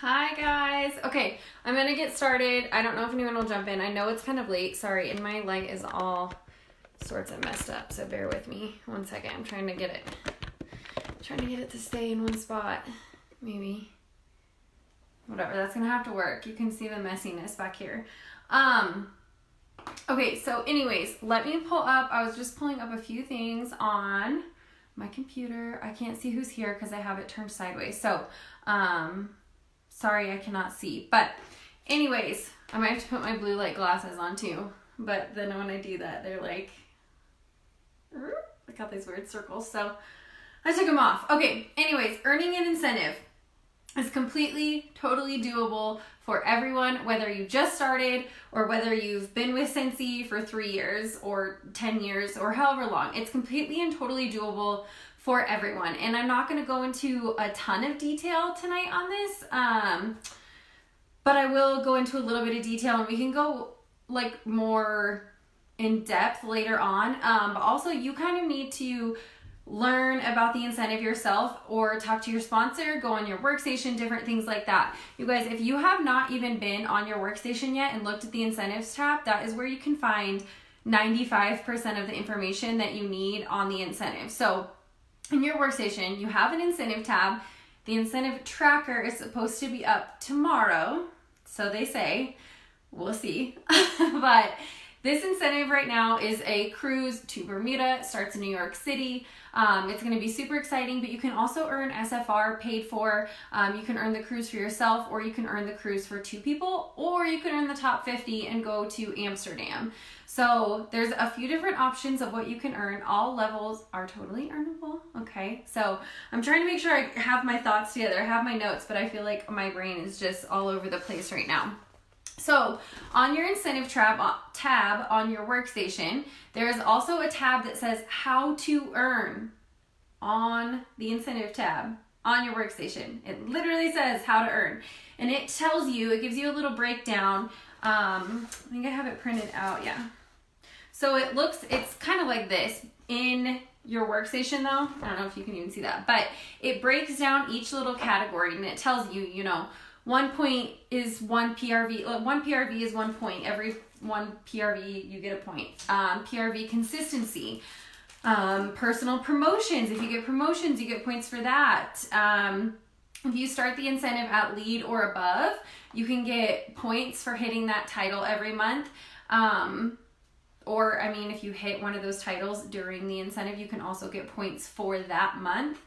Hi guys. Okay, I'm gonna get started. I don't know if anyone will jump in. I know it's kind of late, sorry, and my light is all sorts of messed up, so bear with me. 1 second, I'm trying to get it to stay in one spot. Maybe. Whatever, that's gonna have to work. You can see the messiness back here. Okay, so anyways, let me pull up, I was just pulling up a few things on my computer. I can't see who's here because I have it turned sideways. So, sorry I cannot see. But anyways, I might have to put my blue light glasses on too. But then when I do that, they're like, I got these weird circles. So I took them off. Okay, anyways, earning an incentive is completely, totally doable for everyone, whether you just started or whether you've been with Scentsy for 3 years or 10 years or however long. It's completely and totally doable for everyone. And I'm not going to go into a ton of detail tonight on this, but I will go into a little bit of detail and we can go like more in depth later on. But also you kind of need to learn about the incentive yourself or talk to your sponsor, go on your workstation, different things like that. You guys, if you have not even been on your workstation yet and looked at the incentives tab, that is where you can find 95% of the information that you need on the incentive. So in your workstation, you have an incentive tab. The incentive tracker is supposed to be up tomorrow, so they say. We'll see. But this incentive right now is a cruise to Bermuda. It starts in New York City. It's going to be super exciting, but you can also earn SFR paid for. You can earn the cruise for yourself, or you can earn the cruise for 2 people, or you can earn the top 50 and go to Amsterdam. So there's a few different options of what you can earn. All levels are totally earnable. Okay, so I'm trying to make sure I have my thoughts together. I have my notes, but I feel like my brain is just all over the place right now. So on your incentive tab on your workstation, there is also a tab that says how to earn on the incentive tab on your workstation. It literally says how to earn, and it tells you, it gives you a little breakdown. I think I have it printed out. Yeah. So it's kind of like this in your workstation though. I don't know if you can even see that, but it breaks down each little category and it tells you, 1 point is 1 PRV. 1 PRV is 1 point. Every 1 PRV, you get a point. PRV consistency. Personal promotions. If you get promotions, you get points for that. If you start the incentive at lead or above, you can get points for hitting that title every month. If you hit one of those titles during the incentive, you can also get points for that month.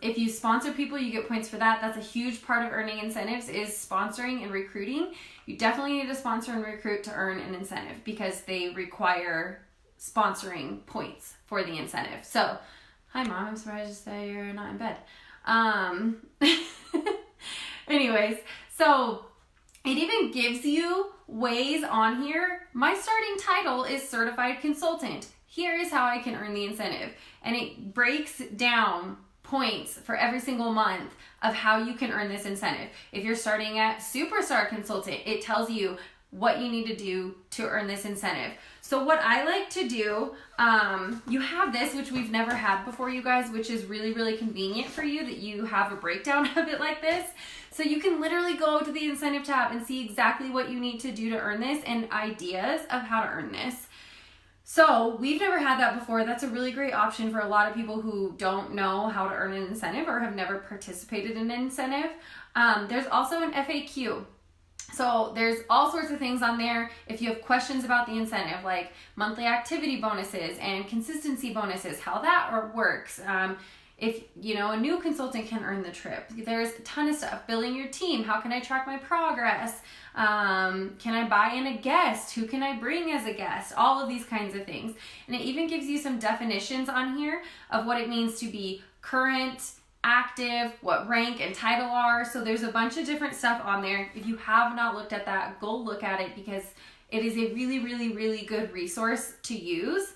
If you sponsor people, you get points for that. That's a huge part of earning incentives, is sponsoring and recruiting. You definitely need to sponsor and recruit to earn an incentive because they require sponsoring points for the incentive. So, hi Mom, I'm surprised that you're not in bed. Anyways, so it even gives you ways on here. My starting title is certified consultant. Here is how I can earn the incentive. And it breaks down points for every single month of how you can earn this incentive. If you're starting at superstar consultant, it tells you what you need to do to earn this incentive. So what I like to do, you have this, which we've never had before, you guys, which is really, really convenient for you that you have a breakdown of it like this. So you can literally go to the incentive tab and see exactly what you need to do to earn this and ideas of how to earn this. So we've never had that before. That's a really great option for a lot of people who don't know how to earn an incentive or have never participated in an incentive. There's also an FAQ. So there's all sorts of things on there. If you have questions about the incentive, like monthly activity bonuses and consistency bonuses, how that works. If, a new consultant can earn the trip. There's a ton of stuff. Building your team. How can I track my progress? Can I buy in a guest? Who can I bring as a guest? All of these kinds of things. And it even gives you some definitions on here of what it means to be current, active, what rank and title are. So there's a bunch of different stuff on there. If you have not looked at that, go look at it because it is a really, really, really good resource to use.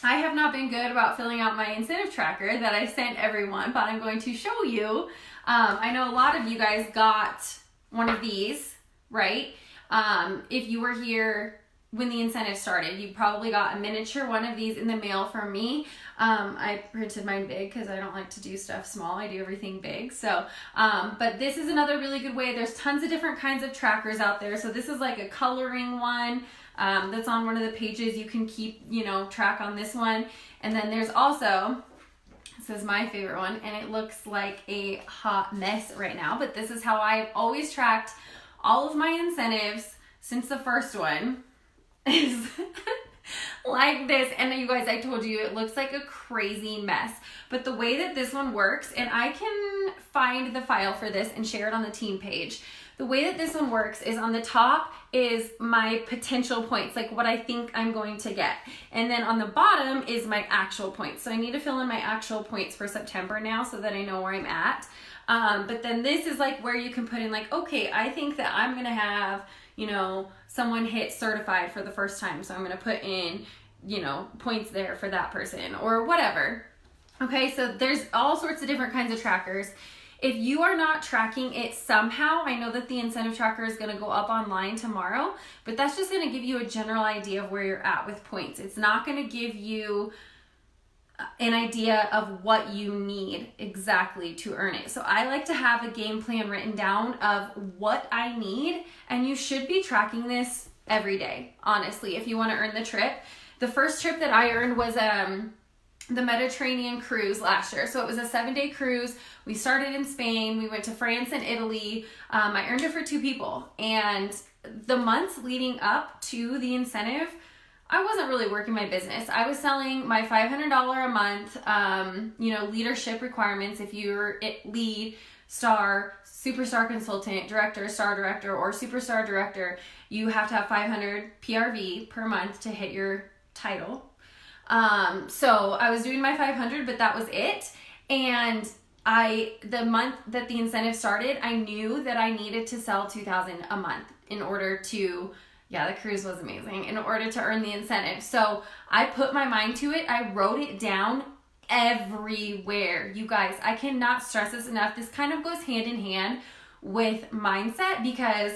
I have not been good about filling out my incentive tracker that I sent everyone, but I'm going to show you. I know a lot of you guys got one of these, right? If you were here when the incentive started. You probably got a miniature one of these in the mail from me. I printed mine big because I don't like to do stuff small. I do everything big. So, but this is another really good way. There's tons of different kinds of trackers out there. So this is like a coloring one that's on one of the pages. You can keep, track on this one. And then there's also, this is my favorite one, and it looks like a hot mess right now, but this is how I've always tracked all of my incentives since the first one. Is like this. And you guys, I told you it looks like a crazy mess, but the way that this one works, and I can find the file for this and share it on the team page. The way that this one works is on the top is my potential points, like what I think I'm going to get. And then on the bottom is my actual points. So I need to fill in my actual points for September now so that I know where I'm at. But then this is like where you can put in like, okay, I think that I'm going to have, someone hit certified for the first time. So I'm going to put in, points there for that person or whatever. Okay, so there's all sorts of different kinds of trackers. If you are not tracking it somehow, I know that the incentive tracker is going to go up online tomorrow, but that's just going to give you a general idea of where you're at with points. It's not going to give you an idea of what you need exactly to earn it. So I like to have a game plan written down of what I need, and you should be tracking this every day, honestly, if you want to earn the trip. The first trip that I earned was the Mediterranean cruise last year. So it was a 7-day cruise. We started in Spain. We went to France and Italy. I earned it for 2 people. And the months leading up to the incentive, I wasn't really working my business. I was selling my $500 a month, leadership requirements. If you're lead, star, superstar consultant, director, star director, or superstar director, you have to have 500 PRV per month to hit your title. So I was doing my 500, but that was it. And the month that the incentive started, I knew that I needed to sell 2,000 a month in order to, the cruise was amazing, in order to earn the incentive. So I put my mind to it. I wrote it down everywhere. You guys, I cannot stress this enough. This kind of goes hand in hand with mindset, because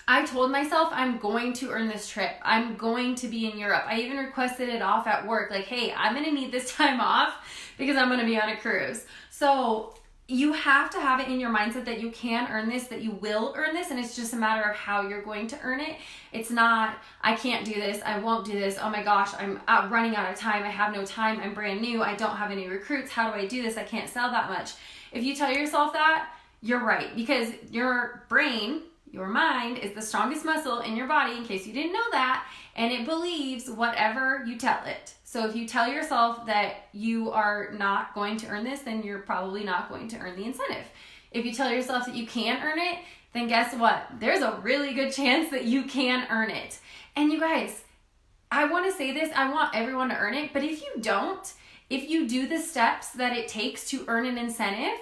I told myself I'm going to earn this trip. I'm going to be in Europe. I even requested it off at work. Like, hey, I'm going to need this time off because I'm going to be on a cruise. So you have to have it in your mindset that you can earn this, that you will earn this, and it's just a matter of how you're going to earn it. It's not, I can't do this, I won't do this, oh my gosh, I'm running out of time, I have no time, I'm brand new, I don't have any recruits, how do I do this, I can't sell that much. If you tell yourself that, you're right, because your brain, your mind, is the strongest muscle in your body, in case you didn't know that, and it believes whatever you tell it. So if you tell yourself that you are not going to earn this, then you're probably not going to earn the incentive. If you tell yourself that you can earn it, then guess what? There's a really good chance that you can earn it. And you guys, I want to say this, I want everyone to earn it, but if you don't, if you do the steps that it takes to earn an incentive,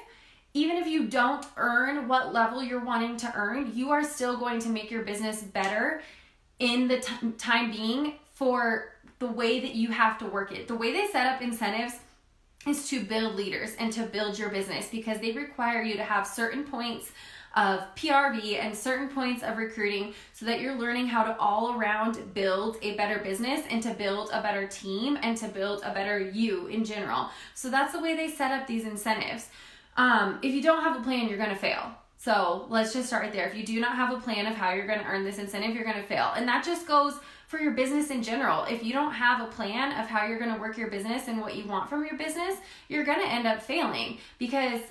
even if you don't earn what level you're wanting to earn, you are still going to make your business better in the time being for the way that you have to work it. The way they set up incentives is to build leaders and to build your business, because they require you to have certain points of PRV and certain points of recruiting so that you're learning how to all around build a better business and to build a better team and to build a better you in general. So that's the way they set up these incentives. If you don't have a plan, you're going to fail. So let's just start right there. If you do not have a plan of how you're going to earn this incentive, you're going to fail. And that just goes for your business in general. If you don't have a plan of how you're going to work your business and what you want from your business, you're going to end up failing, because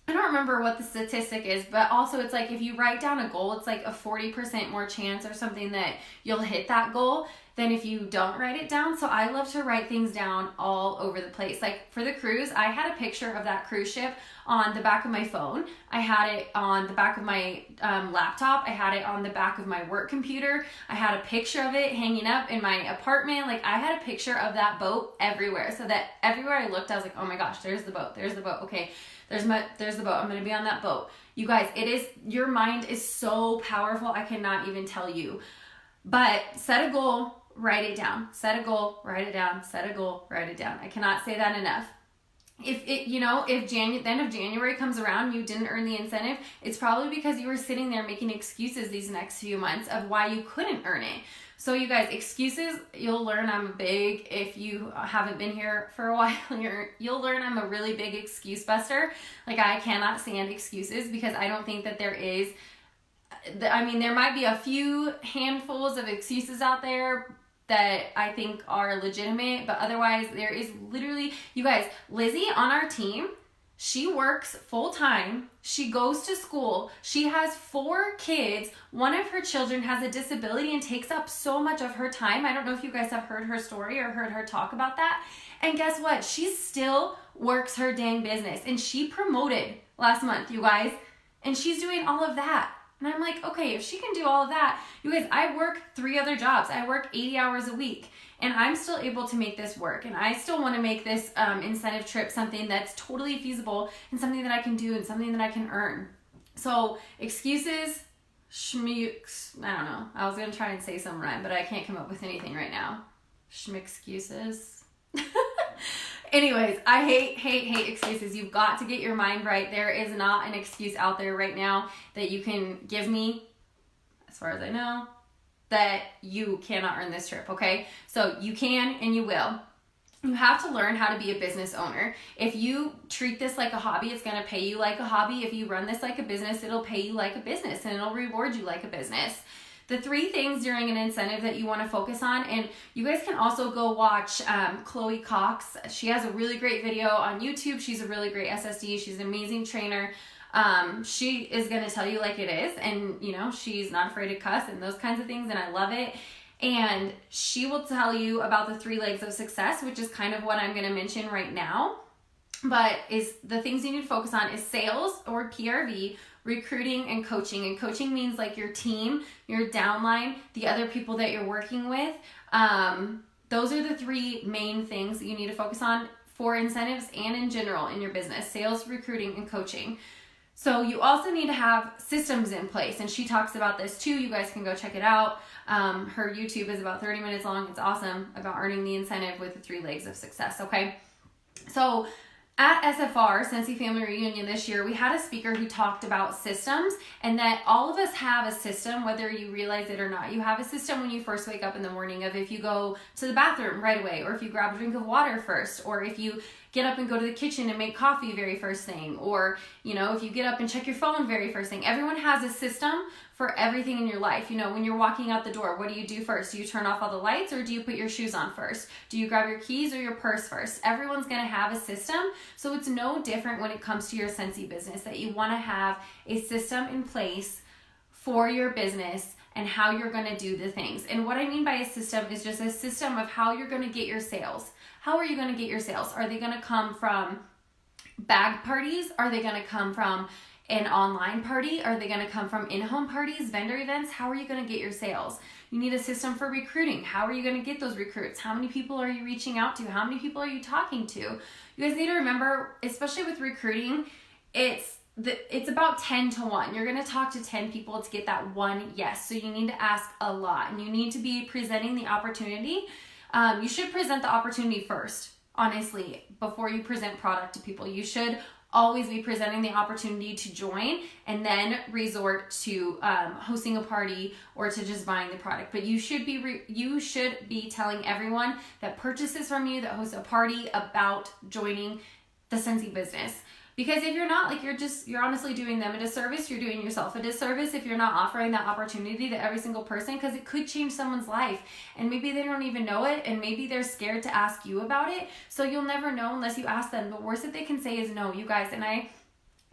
I don't remember what the statistic is, but also it's like if you write down a goal, it's like a 40% more chance or something that you'll hit that goal than if you don't write it down. So I love to write things down all over the place. Like for the cruise, I had a picture of that cruise ship on the back of my phone. I had it on the back of my laptop. I had it on the back of my work computer. I had a picture of it hanging up in my apartment. Like I had a picture of that boat everywhere, so that everywhere I looked, I was like, oh my gosh, there's the boat. There's the boat. Okay, there's the boat. I'm going to be on that boat. You guys, your mind is so powerful. I cannot even tell you. But set a goal, write it down. Set a goal, write it down. Set a goal, write it down. I cannot say that enough. If the end of January comes around, you didn't earn the incentive, it's probably because you were sitting there making excuses these next few months of why you couldn't earn it. So you guys, excuses, you'll learn if you haven't been here for a while, you'll learn I'm a really big excuse buster. Like, I cannot stand excuses because I don't think that there is, there might be a few handfuls of excuses out there that I think are legitimate, but otherwise there is literally, you guys, Lizzie on our team, she works full time. She goes to school. She has 4 kids. One of her children has a disability and takes up so much of her time. I don't know if you guys have heard her story or heard her talk about that. And guess what? She still works her dang business. And she promoted last month, you guys. And she's doing all of that. And I'm like, okay, if she can do all of that, you guys, I work 3 other jobs. I work 80 hours a week. And I'm still able to make this work. And I still want to make this incentive trip something that's totally feasible and something that I can do and something that I can earn. So excuses, I don't know. I was going to try and say some rhyme, but I can't come up with anything right now. Schmexcuses. Anyways, I hate excuses. You've got to get your mind right. There is not an excuse out there right now that you can give me, as far as I know, that you cannot earn this trip, okay? So you can and you will. You have to learn how to be a business owner. If you treat this like a hobby, it's going to pay you like a hobby. If you run this like a business, it'll pay you like a business and it'll reward you like a business. The 3 things during an incentive that you want to focus on, and you guys can also go watch Chloe Cox. She has a really great video on YouTube. She's a really great SSD. She's an amazing trainer. She is going to tell you like it is, and she's not afraid to cuss and those kinds of things, and I love it. And she will tell you about the 3 legs of success, which is kind of what I'm going to mention right now. But is the things you need to focus on is sales, or PRV, recruiting, and coaching. And coaching means like your team, your downline, the other people that you're working with. Those are the 3 main things that you need to focus on for incentives and in general in your business: sales, recruiting, and coaching. So you also need to have systems in place, and she talks about this too. You guys can go check it out. Her YouTube is about 30 minutes long. It's awesome, about earning the incentive with the 3 legs of success, okay? So at SFR, Scentsy Family Reunion this year, we had a speaker who talked about systems, and that all of us have a system, whether you realize it or not. You have a system when you first wake up in the morning of if you go to the bathroom right away, or if you grab a drink of water first, or if you get up and go to the kitchen and make coffee very first thing, or if you get up and check your phone very first thing. Everyone has a system for everything in your life. When you're walking out the door, what do you do first? Do you turn off all the lights, or do you put your shoes on first? Do you grab your keys or your purse first? Everyone's going to have a system, so it's no different when it comes to your Scentsy business, that you want to have a system in place for your business and how you're going to do the things. And what I mean by a system is just a system of how you're going to get your sales. How are you going to get your sales? Are they going to come from bag parties? Are they going to come from an online party? Are they going to come from in-home parties, vendor events? How are you going to get your sales? You need a system for recruiting. How are you going to get those recruits? How many people are you reaching out to? How many people are you talking to? You guys need to remember, especially with recruiting, it's about 10 to 1. You're going to talk to 10 people to get that one yes. So you need to ask a lot, and you need to be presenting the opportunity. You should present the opportunity first, honestly, before you present product to people. You should always be presenting the opportunity to join, and then resort to hosting a party or to just buying the product. But you should be telling everyone that purchases from you, that hosts a party, about joining the Scentsy business. Because if you're not, you're honestly doing them a disservice. You're doing yourself a disservice if you're not offering that opportunity to every single person, because it could change someone's life, and maybe they don't even know it, and maybe they're scared to ask you about it. So you'll never know unless you ask them. The worst that they can say is no, you guys. And I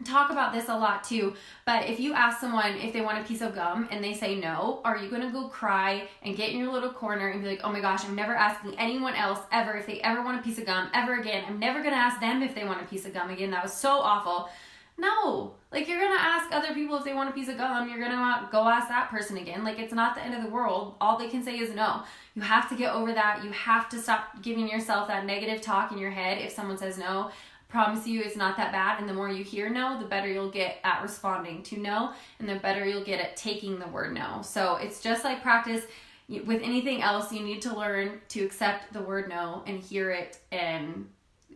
talk about this a lot too, but if you ask someone if they want a piece of gum and they say no, are you gonna go cry and get in your little corner and be like, oh my gosh, I'm never asking anyone else ever if they ever want a piece of gum ever again. I'm never gonna ask them if they want a piece of gum again. That was so awful. No, you're gonna ask other people if they want a piece of gum. You're gonna go ask that person again. It's not the end of the world. All they can say is no. You have to get over that. You have to stop giving yourself that negative talk in your head if someone says no. Promise you it's not that bad, and the more you hear no, the better you'll get at responding to no, and the better you'll get at taking the word no. So it's just like practice with anything else. You need to learn to accept the word no and hear it and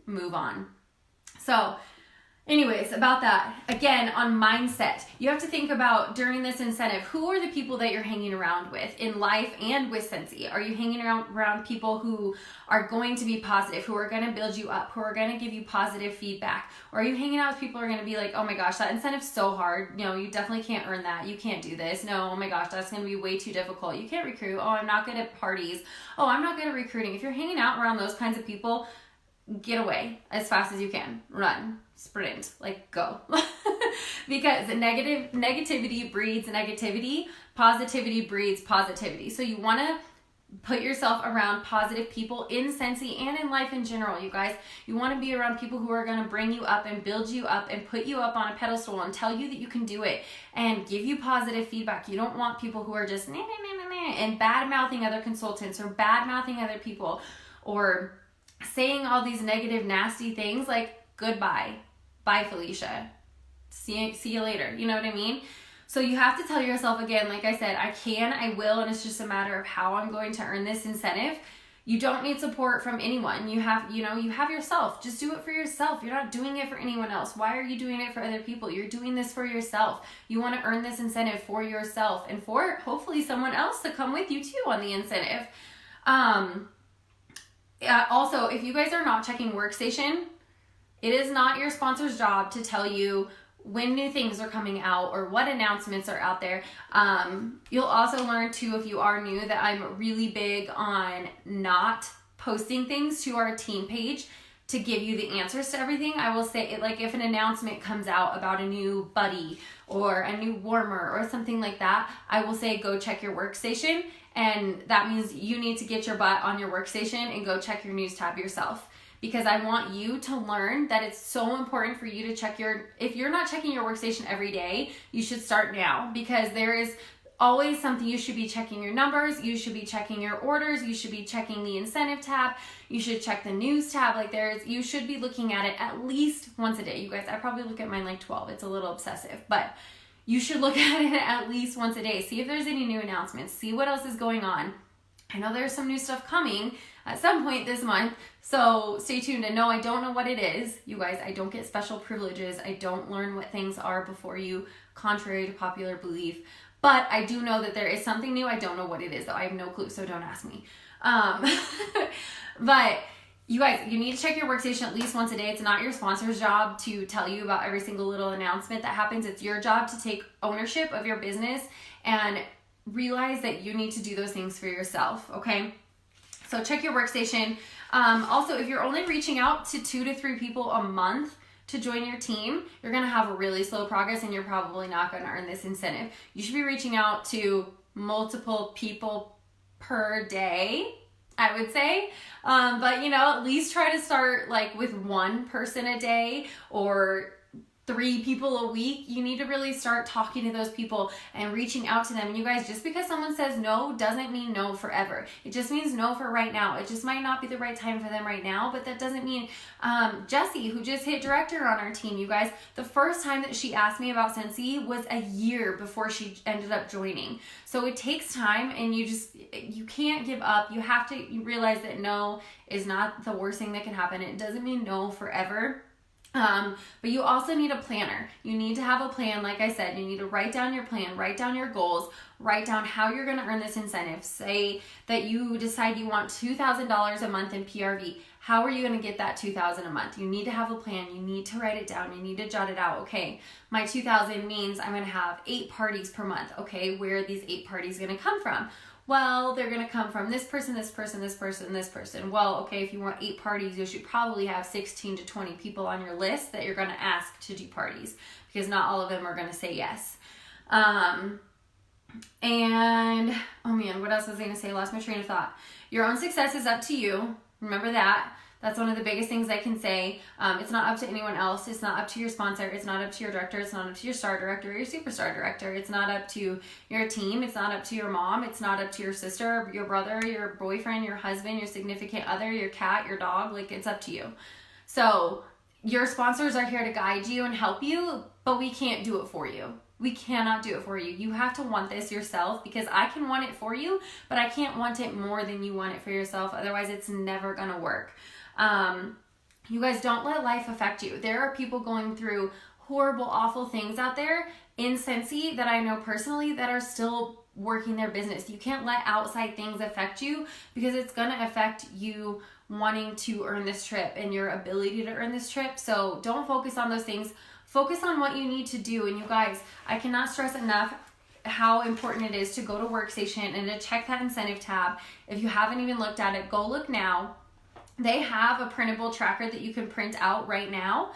move on. So Anyways, about that, again, on mindset, you have to think about during this incentive, who are the people that you're hanging around with in life and with Scentsy? Are you hanging around people who are going to be positive, who are going to build you up, who are going to give you positive feedback? Or are you hanging out with people who are going to be like, oh my gosh, that incentive's so hard. You know, you definitely can't earn that. You can't do this. No, oh my gosh, that's going to be way too difficult. You can't recruit. Oh, I'm not good at parties. Oh, I'm not good at recruiting. If you're hanging out around those kinds of people, get away as fast as you can. Run, sprint, like go. Because negativity breeds negativity, positivity breeds positivity. So you want to put yourself around positive people in Scentsy and in life in general, you guys. You want to be around people who are going to bring you up and build you up and put you up on a pedestal and tell you that you can do it and give you positive feedback. You don't want people who are just and bad-mouthing other consultants or bad-mouthing other people or saying all these negative, nasty things like, goodbye, bye Felicia, see you later, you know what I mean? So you have to tell yourself again, like I said, I can, I will, and it's just a matter of how I'm going to earn this incentive. You don't need support from anyone. You have yourself. Just do it for yourself. You're not doing it for anyone else. Why are you doing it for other people? You're doing this for yourself. You want to earn this incentive for yourself and for hopefully someone else to come with you too on the incentive. Also, if you guys are not checking Workstation, it is not your sponsor's job to tell you when new things are coming out or what announcements are out there. You'll also learn too, if you are new, that I'm really big on not posting things to our team page to give you the answers to everything. I will say, like, if an announcement comes out about a new buddy or a new warmer or something like that, I will say, go check your Workstation. And that means you need to get your butt on your Workstation and go check your news tab yourself. Because I want you to learn that it's so important for you to check if you're not checking your Workstation every day, you should start now. Because there is always something. You should be checking your numbers, you should be checking your orders, you should be checking the incentive tab, you should check the news tab. Like you should be looking at it at least once a day. You guys, I probably look at mine like 12. It's a little obsessive, but you should look at it at least once a day. See if there's any new announcements. See what else is going on. I know there's some new stuff coming at some point this month, so stay tuned. And no, I don't know what it is. You guys, I don't get special privileges. I don't learn what things are before you, contrary to popular belief. But I do know that there is something new. I don't know what it is, though. I have no clue, so don't ask me. But you guys, you need to check your Workstation at least once a day. It's not your sponsor's job to tell you about every single little announcement that happens. It's your job to take ownership of your business and realize that you need to do those things for yourself, okay? So check your Workstation. Also, if you're only reaching out to 2 to 3 people a month to join your team, you're going to have a really slow progress and you're probably not going to earn this incentive. You should be reaching out to multiple people per day, I would say. But at least try to start like with 1 person a day or 3 people a week. You need to really start talking to those people and reaching out to them. And you guys, just because someone says no doesn't mean no forever. It just means no for right now. It just might not be the right time for them right now, but that doesn't mean Jessie, who just hit director on our team, you guys, the first time that she asked me about Scentsy was a year before she ended up joining. So it takes time, and you can't give up. You have to realize that no is not the worst thing that can happen. It doesn't mean no forever. But you also need a planner. You need to have a plan. Like I said, you need to write down your plan, write down your goals, write down how you're going to earn this incentive. Say that you decide you want $2,000 a month in PRV. How are you going to get that $2,000 a month? You need to have a plan. You need to write it down. You need to jot it out. Okay, my $2,000 means I'm going to have 8 parties per month. Okay, where are these 8 parties going to come from? Well, they're going to come from this person, this person, this person, this person. Well, okay, if you want 8 parties, you should probably have 16 to 20 people on your list that you're going to ask to do parties, because not all of them are going to say yes. And, oh man, what else was I going to say? I lost my train of thought. Your own success is up to you. Remember that. That's one of the biggest things I can say. It's not up to anyone else. It's not up to your sponsor. It's not up to your director. It's not up to your star director or your superstar director. It's not up to your team. It's not up to your mom. It's not up to your sister, your brother, your boyfriend, your husband, your significant other, your cat, your dog. Like, it's up to you. So your sponsors are here to guide you and help you, but we can't do it for you. We cannot do it for you. You have to want this yourself, because I can want it for you, but I can't want it more than you want it for yourself. Otherwise, it's never going to work. You guys, don't let life affect you. There are people going through horrible, awful things out there in Scentsy that I know personally that are still working their business. You can't let outside things affect you, because it's going to affect you wanting to earn this trip and your ability to earn this trip. So don't focus on those things. Focus on what you need to do. And you guys, I cannot stress enough how important it is to go to Workstation and to check that incentive tab. If you haven't even looked at it, go look now. They have a printable tracker that you can print out right now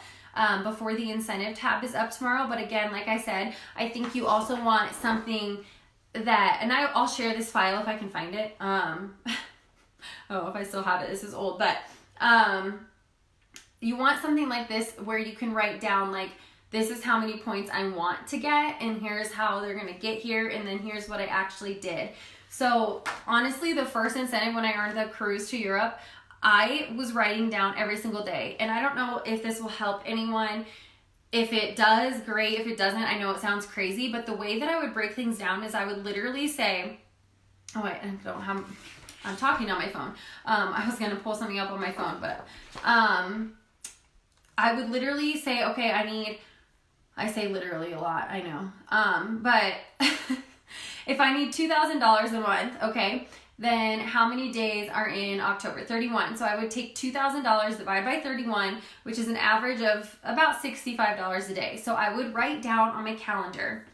before the incentive tab is up tomorrow. But again, like I said, I think you also want something that, and I'll share this file if I can find it. Oh, if I still have it, this is old, but you want something like this where you can write down, like, this is how many points I want to get, and here's how they're gonna get here, and then here's what I actually did. So honestly, the first incentive when I earned the cruise to Europe, I was writing down every single day. And I don't know if this will help anyone. If it does, great. If it doesn't, I know it sounds crazy, but the way that I would break things down is I would literally say, oh wait, I'm talking on my phone. I was gonna pull something up on my phone, but I would literally say, okay, I say literally a lot, I know. But if I need $2,000 a month, okay, then how many days are in October? 31. So I would take $2,000 divided by 31, which is an average of about $65 a day. So I would write down on my calendar.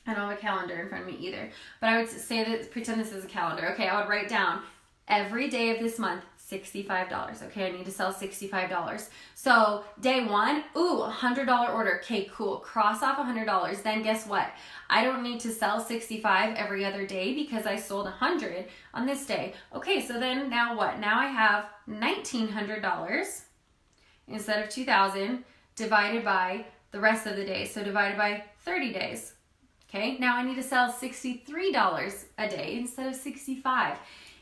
I don't have a calendar in front of me either, but I would say that, pretend this is a calendar. Okay, I would write down every day of this month, $65. Okay, I need to sell $65. So day one, $100 order. Okay, cool. Cross off $100. Then guess what? I don't need to sell 65 every other day because I sold 100 on this day. Okay, so then now what? Now I have $1,900 instead of $2,000 divided by the rest of the days. So divided by 30 days. Okay, now I need to sell $63 a day instead of 65.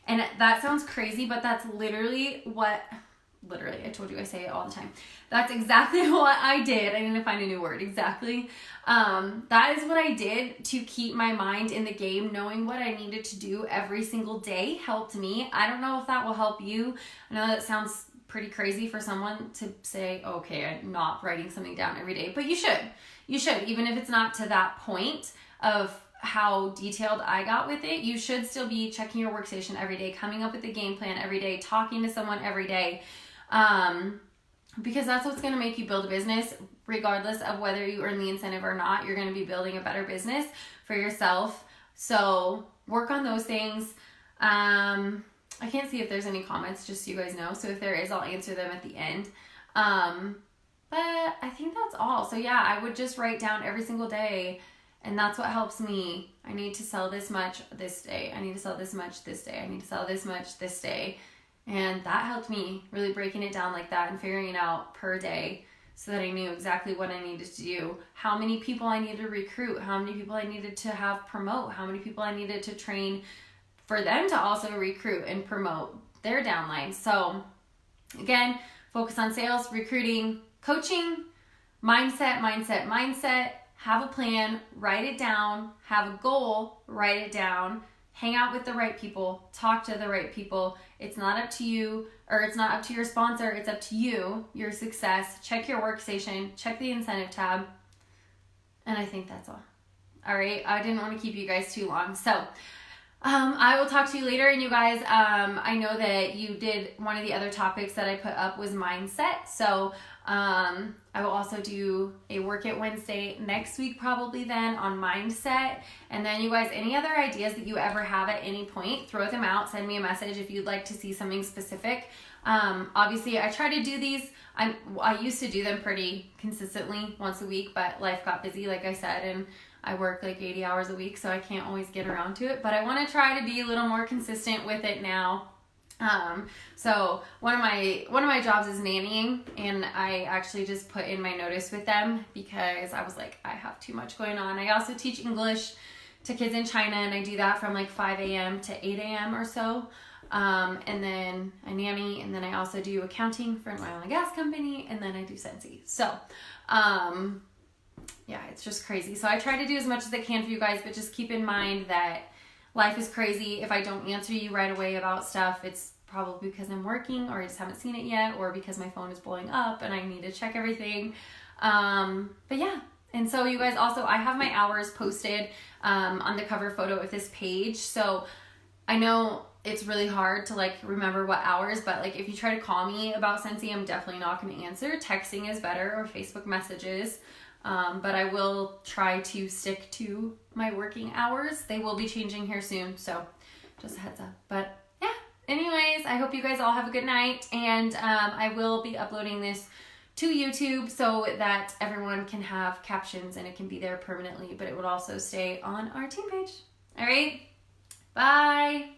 And that sounds crazy, but that's literally, I told you I say it all the time. That's exactly what I did. I need to find a new word. Exactly. That is what I did to keep my mind in the game. Knowing what I needed to do every single day helped me. I don't know if that will help you. I know that sounds pretty crazy for someone to say, okay, I'm not writing something down every day, but you should. You should, even if it's not to that point of how detailed I got with it. You should still be checking your Workstation every day, coming up with a game plan every day, talking to someone every day, because that's what's going to make you build a business. Regardless of whether you earn the incentive or not, you're going to be building a better business for yourself. So work on those things. I can't see if there's any comments, just so you guys know. So if there is, I'll answer them at the end. But I think that's all. So yeah, I would just write down every single day. And that's what helps me. I need to sell this much this day. I need to sell this much this day. I need to sell this much this day. And that helped me, really breaking it down like that and figuring it out per day so that I knew exactly what I needed to do, how many people I needed to recruit, how many people I needed to have promote, how many people I needed to train for them to also recruit and promote their downline. So again, focus on sales, recruiting, coaching, mindset. Have a plan, write it down, have a goal, write it down, hang out with the right people, talk to the right people. It's not up to you, or it's not up to your sponsor, it's up to you, your success. Check your Workstation, check the incentive tab, and I think that's all. All right, I didn't want to keep you guys too long. So I will talk to you later. And you guys, I know that you did, one of the other topics that I put up was mindset. So I will also do a Work It Wednesday next week, probably then, on mindset. And then you guys, any other ideas that you ever have at any point, throw them out, send me a message if you'd like to see something specific. Obviously I try to do these. I used to do them pretty consistently once a week, but life got busy, like I said, and I work like 80 hours a week, so I can't always get around to it, but I want to try to be a little more consistent with it now. So one of my jobs is nannying, and I actually just put in my notice with them because I was like, I have too much going on. I also teach English to kids in China, and I do that from like 5 a.m. to 8 a.m. or so. And then I nanny, and then I also do accounting for my oil and gas company, and then I do Scentsy. So, yeah, it's just crazy. So I try to do as much as I can for you guys, but just keep in mind that life is crazy. If I don't answer you right away about stuff, it's probably because I'm working or I just haven't seen it yet, or because my phone is blowing up and I need to check everything. But yeah. And so you guys also, I have my hours posted on the cover photo of this page. So I know it's really hard to like remember what hours, but like if you try to call me about Scentsy, I'm definitely not going to answer. Texting is better, or Facebook messages. But I will try to stick to my working hours. They will be changing here soon, so just a heads up. But yeah, anyways, I hope you guys all have a good night, and I will be uploading this to YouTube so that everyone can have captions and it can be there permanently, but it would also stay on our team page. All right, bye.